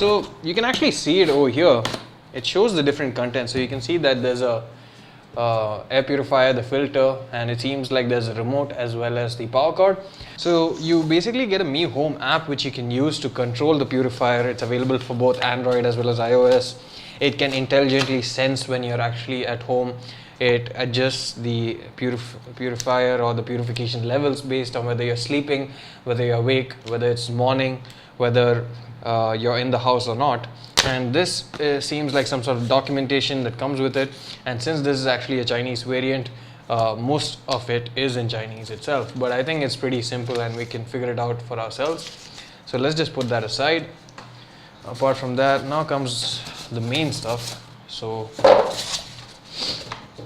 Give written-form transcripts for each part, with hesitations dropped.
So you can actually see it over here. It shows the different content. So you can see that there's a air purifier, the filter, and it seems like there's a remote as well as the power cord. So you basically get a Mi Home app which you can use to control the purifier. It's available for both Android as well as iOS. It can intelligently sense when you're actually at home. It adjusts the purifier or the purification levels based on whether you're sleeping, whether you're awake, whether it's morning, whether you're in the house or not. And this seems like some sort of documentation that comes with it. And since this is actually a Chinese variant, most of it is in Chinese itself. But I think it's pretty simple and we can figure it out for ourselves. So let's just put that aside. Apart from that, now comes the main stuff. So,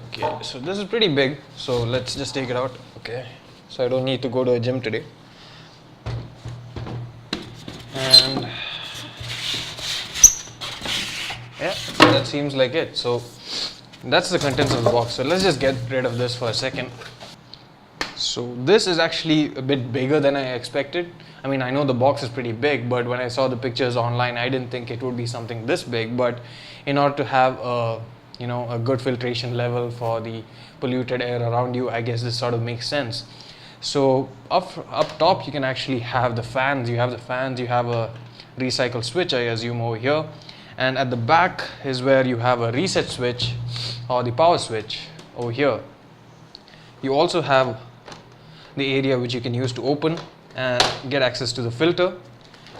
okay, so this is pretty big. So let's just take it out. Okay, so I don't need to go to a gym today. And yeah, that seems like it. So that's the contents of the box. So let's just get rid of this for a second. So this is actually a bit bigger than I expected. I mean, I know the box is pretty big, but when I saw the pictures online, I didn't think it would be something this big. But in order to have a good filtration level for the polluted air around you, I guess this sort of makes sense. So up top, you can actually have the fans. You have the fans. You have a recycle switch, I assume, over here. And at the back is where you have a reset switch or the power switch over here. You also have the area which you can use to open and get access to the filter.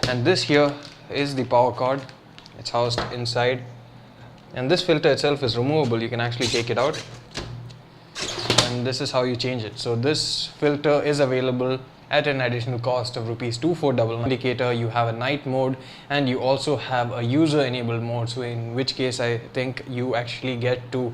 And this here is the power cord. It's housed inside. And this filter itself is removable. You can actually take it out. And this is how you change it. So this filter is available at an additional cost of rupees 2499. Indicator, you have a night mode, and you also have a user enabled mode, so in which case I think you actually get to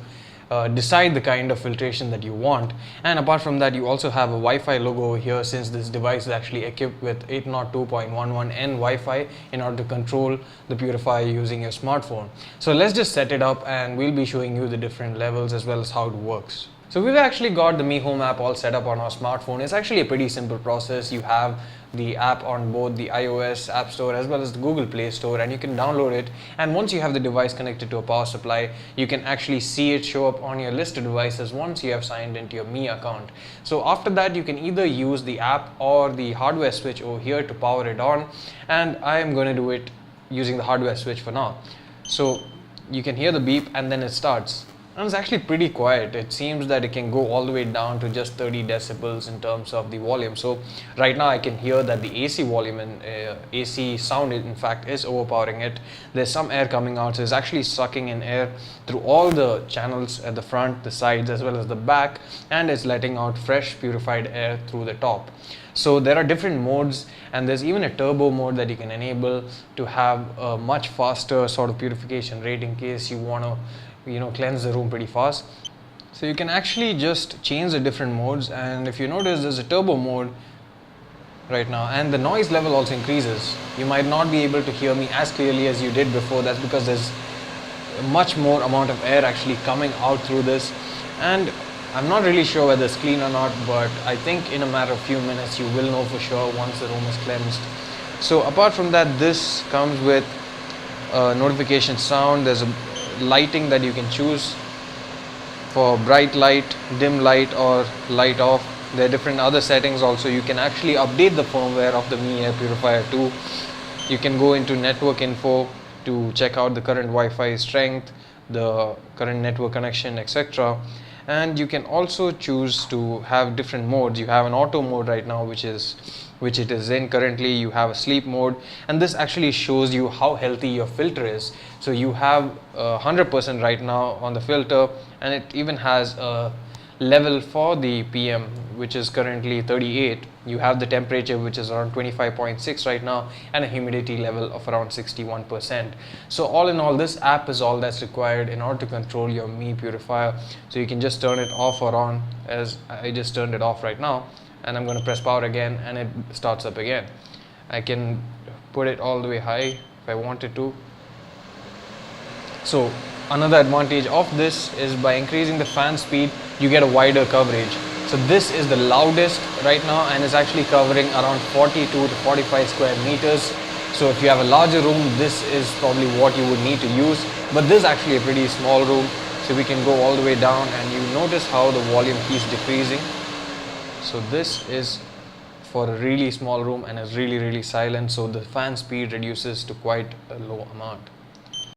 decide the kind of filtration that you want. And apart from that, you also have a Wi-Fi logo over here, since this device is actually equipped with 802.11n Wi-Fi in order to control the purifier using your smartphone. So let's just set it up and we'll be showing you the different levels as well as how it works. So we've actually got the Mi Home app all set up on our smartphone. It's actually a pretty simple process. You have the app on both the iOS App Store as well as the Google Play Store, and you can download it. And once you have the device connected to a power supply, you can actually see it show up on your list of devices once you have signed into your Mi account. So after that, you can either use the app or the hardware switch over here to power it on. And I am going to do it using the hardware switch for now. So you can hear the beep and then it starts. And it's actually pretty quiet. It seems that it can go all the way down to just 30 decibels in terms of the volume. So right now I can hear that the AC volume and AC sound in fact is overpowering it. There's some air coming out, so it's actually sucking in air through all the channels at the front, the sides as well as the back, and it's letting out fresh purified air through the top. So there are different modes, and there's even a turbo mode that you can enable to have a much faster sort of purification rate in case you want to cleanse the room pretty fast. So you can actually just change the different modes, and if you notice, there's a turbo mode right now, and the noise level also increases. You might not be able to hear me as clearly as you did before. That's because there's a much more amount of air actually coming out through this, and I'm not really sure whether it's clean or not, but I think in a matter of few minutes you will know for sure once the room is cleansed. So apart from that, this comes with a notification sound. There's a lighting that you can choose for bright light, dim light, or light off. There are different other settings also. You can actually update the firmware of the Mi Air Purifier too. You can go into network info to check out the current Wi-Fi strength, the current network connection, etc. And you can also choose to have different modes. You have an auto mode right now, which it is in currently. You have a sleep mode, and this actually shows you how healthy your filter is. So you have 100% right now on the filter, and it even has a level for the PM, which is currently 38. You have the temperature, which is around 25.6 right now, and a humidity level of around 61%. So all in all, this app is all that's required in order to control your Mi purifier. So you can just turn it off or on, as I just turned it off right now, and I'm going to press power again and it starts up again. I can put it all the way high if I wanted to. So another advantage of this is by increasing the fan speed, you get a wider coverage. So this is the loudest right now, and is actually covering around 42 to 45 square meters. So if you have a larger room, this is probably what you would need to use. But this is actually a pretty small room, so we can go all the way down, and you notice how the volume keeps decreasing. So this is for a really small room and is really silent, so the fan speed reduces to quite a low amount.